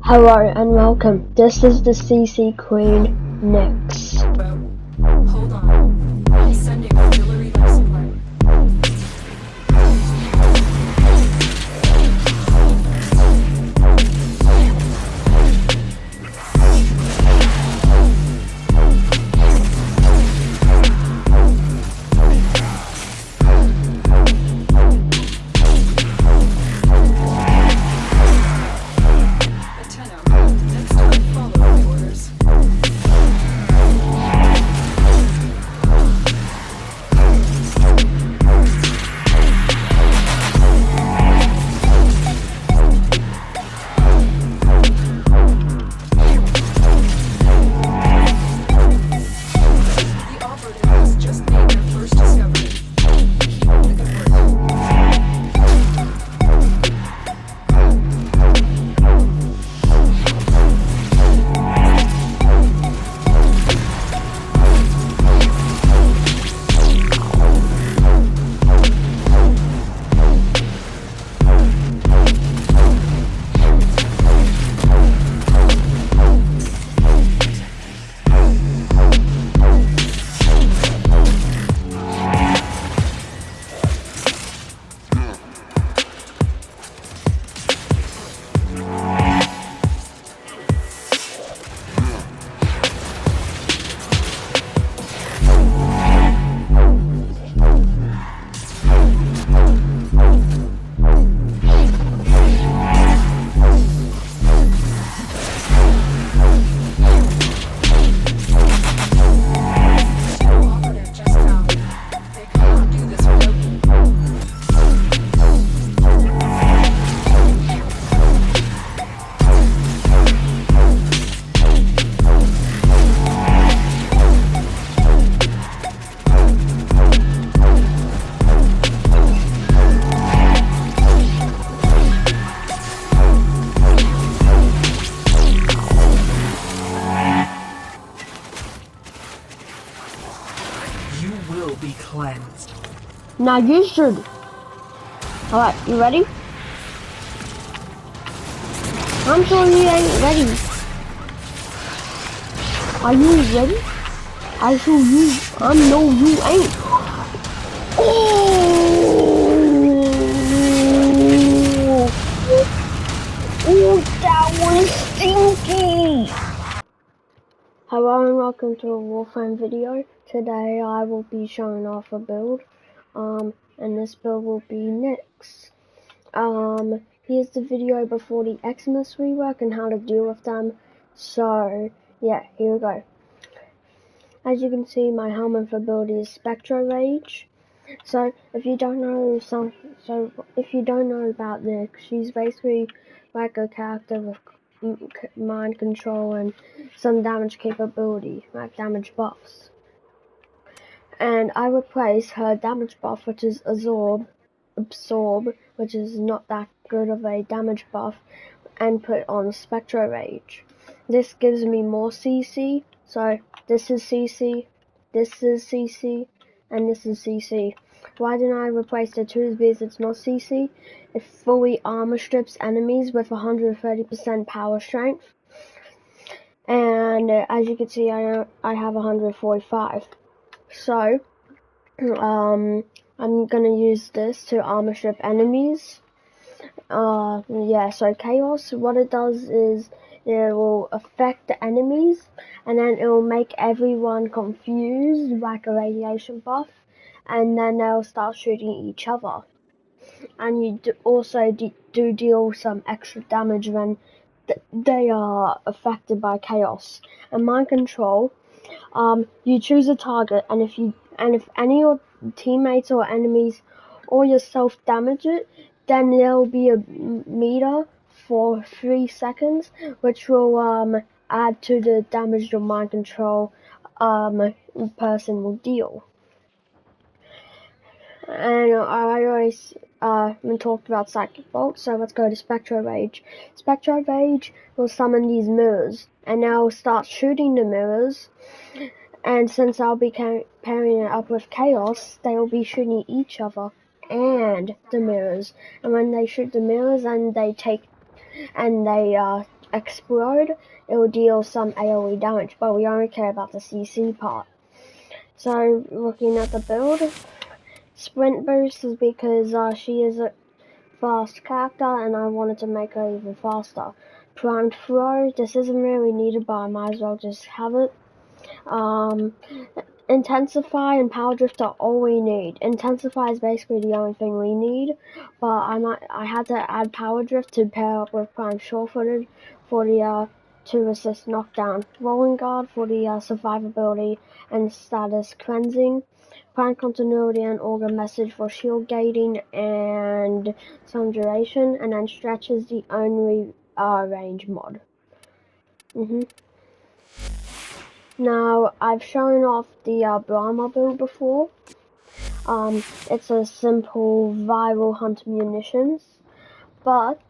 Hello and welcome. This is the CC Queen Nyx. Hold on. I'm sending auxiliary life support. Next time, follow the orders. The operative has just made their first discovery. Keep up the good work. Operative just found. They cannot do this without me. You will be cleansed. Now you should. Alright, you ready? I'm sure you ain't ready. Are you ready? I sure you. I know you ain't. Oh, that was stinky. Hello and welcome to a Warframe video. Today I will be showing off a build, and this build will be Nyx. Here's the video before the Xmas rework and how to deal with them. So, yeah, here we go. As you can see, my helmet for build is Spectro Rage. So, if you don't know about Nyx, she's basically like a character with mind control and some damage capability, like damage buffs. And I replace her damage buff, which is Absorb, which is not that good of a damage buff, and put on Spectro Rage. This gives me more CC, so this is CC, this is CC, and this is CC. Why didn't I replace the two? Because it's not CC. It fully armor strips enemies with 130% power strength. And as you can see, I have 145. So, I'm gonna use this to armor strip enemies. Yeah, so Chaos, what it does is it will affect the enemies, and then it will make everyone confused, like a radiation buff, and then they'll start shooting each other. And you also do deal some extra damage when they are affected by Chaos. And Mind Control, you choose a target, and if any of your teammates or enemies or yourself damage it, then there'll be a meter for 3 seconds, which will add to the damage your Mind Control person will deal. And I always talked about Psychic Bolt, so let's go to Spectro Rage. Spectro Rage will summon these mirrors, and they'll start shooting the mirrors. And since I'll be pairing it up with Chaos, they will be shooting each other and the mirrors. And when they shoot the mirrors, and they explode, it will deal some AoE damage, but we only care about the CC part. So looking at the build, sprint boost is because she is a fast character and I wanted to make her even faster. Primed throw, this isn't really needed, but I might as well just have it. Intensify and power drift are all we need. Intensify is basically the only thing we need, but I had to add power drift to pair up with prime sure-footed for the 2 assist knockdown, rolling guard for the survivability and status cleansing, prime continuity and augur message for shield gating and some duration, and then stretch is the only range mod. Now, I've shown off the Brahma build before. It's a simple viral hunt munitions, but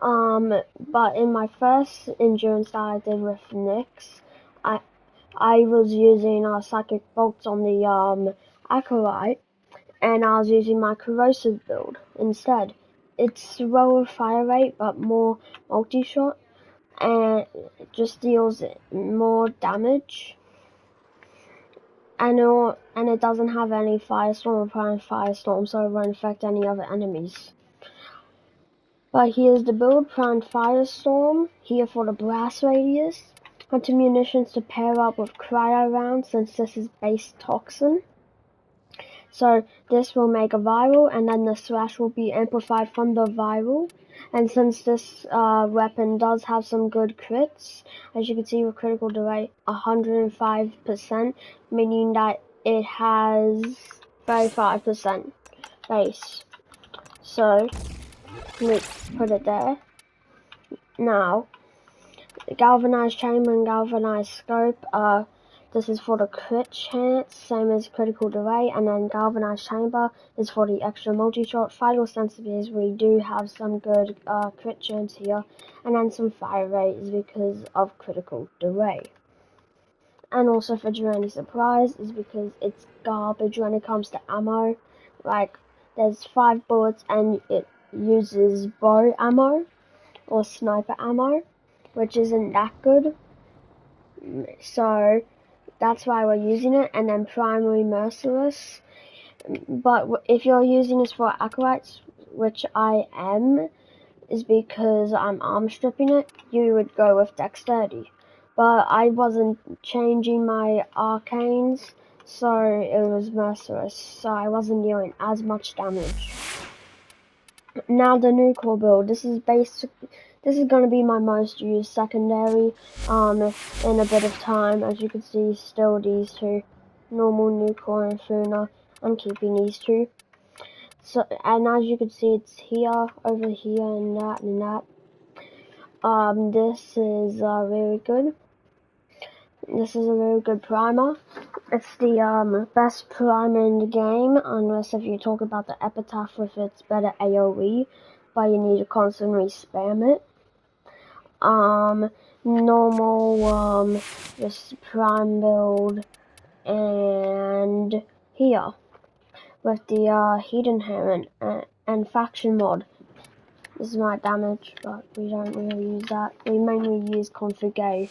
in my first endurance that I did with Nyx, I was using psychic bolts on the acolyte, and I was using my corrosive build instead. It's lower fire rate but more multi-shot, and it just deals more damage. And it doesn't have any firestorm or prime firestorm, so it won't affect any other enemies. But here's the build: primed firestorm, here for the blast radius. Hunter munitions to pair up with cryo rounds since this is base toxin. So this will make a viral, and then the slash will be amplified from the viral. And since this weapon does have some good crits, as you can see with critical delay 105%, meaning that it has 35% base. So let's put it there. Now, galvanized chamber and galvanized scope, this is for the crit chance, same as critical delay, and then galvanized chamber is for the extra multi-shot. Vital sensibilities, we do have some good crit chance here, and then some fire rate is because of critical delay. And also for Durani Surprise is because it's garbage when it comes to ammo. Like, there's 5 bullets and it uses bow ammo or sniper ammo, which isn't that good. So that's why we're using it. And then primary merciless. But if you're using this for acolytes, which I am, is because I'm arm stripping it, you would go with dexterity. But I wasn't changing my arcanes, so it was merciless, so I wasn't dealing as much damage. Now the new core build, this is going to be my most used secondary in a bit of time. As you can see, still these two, normal, new core and Funa. I'm keeping these two. So, and as you can see, it's here, over here, and that, and that. This is really good. This is a really good primer. It's the best primer in the game, unless if you talk about the epitaph with its better AoE, but you need to constantly spam it. Normal, just prime build, and here with the hidden hand and faction mod. This is my damage, but we don't really use that. We mainly use config A.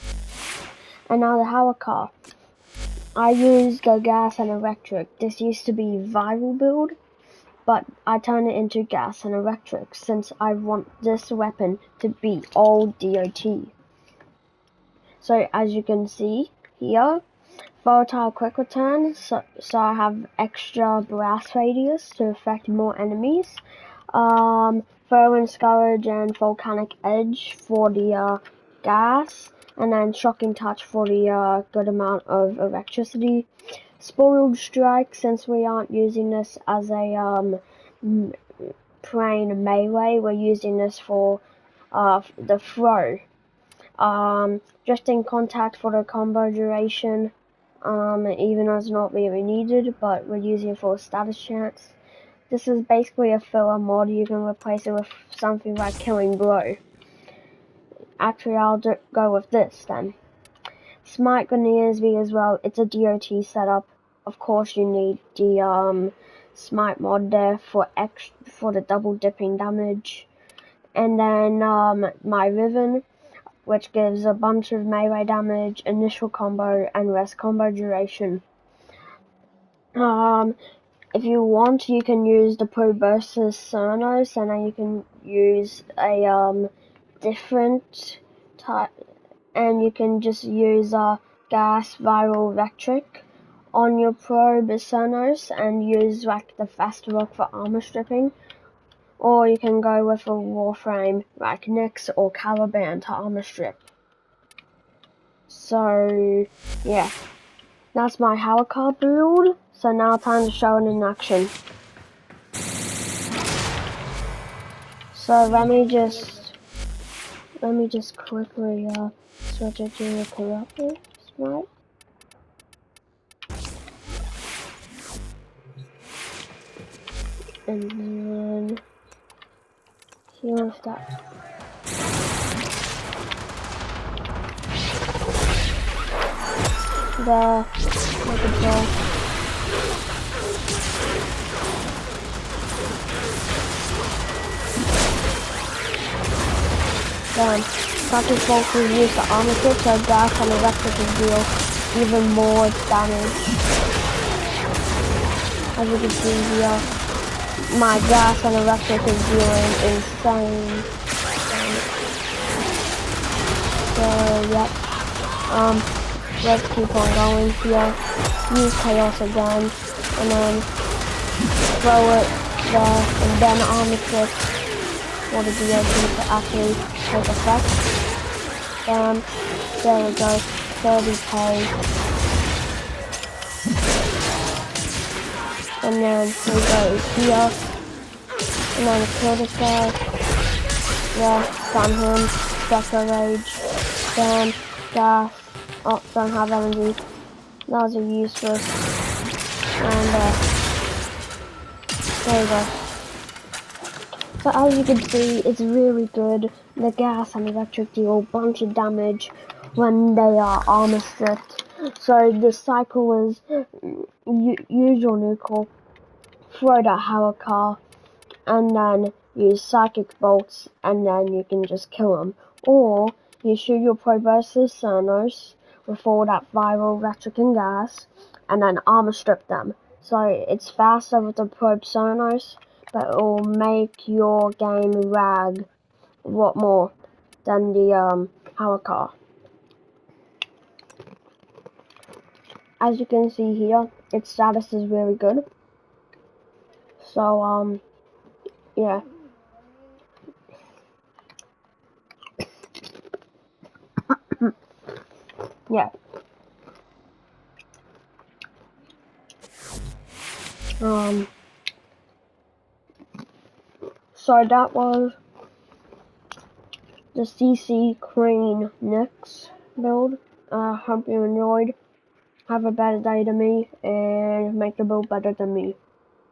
And now the Hawker. I use Go Gas and Electric. This used to be viral build, but I turned it into gas and electric since I want this weapon to be all DOT. So as you can see here, volatile quick return, so I have extra blast radius to affect more enemies. Whirling Scourge and Volcanic Edge for the gas, and then Shocking Touch for the good amount of electricity. Spoiled Strike, since we aren't using this as a plain melee, we're using this for the throw. Drifting Contact for the combo duration, even though it's not really needed, but we're using it for a status chance. This is basically a filler mod. You can replace it with something like Killing Blow. Actually, I'll go with this then. Smite Grenadiers as well. It's a DOT setup. Of course, you need the Smite mod there for the double dipping damage. And then my Riven. which gives a bunch of melee damage, initial combo, and rest combo duration. If you want, you can use the Proboscis Cernos, and then you can use a different type, and you can just use a gas viral electric on your Proboscis and use like the faster rock for armor stripping. Or you can go with a Warframe like Nyx or Caliban to armor strip. So yeah, that's my Hellcar build. So now time to show it in action. So let me just quickly switch it to the corruptor smite. And then here's that. There, look at that. Then, Practice Bolt will use the armor kit so gas and electric will deal even more damage. As you can see here, my gas and electric is dealing insane damage. So, yep. Let's keep on going here. Use Chaos again, and then throw it there, and then armor kit for the DLG to actually take effect. There we go, 30k. And then we go here, and then kill this guy. Yeah, stun him, Spectre Rage, then gas. Oh, don't have energy. That was a useless. And there we go. So as you can see, it's really good. The gas and electric deal a bunch of damage when they are armor stripped. So the cycle is use your nucle, throw that Hellcar, and then use psychic bolts, and then you can just kill them. Or you shoot your Proboscis Cernos with all that viral electric and gas, and then armor strip them. So it's faster with the Probe Cernos, but it will make your game lag a lot more than the Hellcar. As you can see here, its status is really good. So yeah. Yeah. So that was the CC Queen Nyx build. Hope you enjoyed. Have a better day than me, and make the build better than me.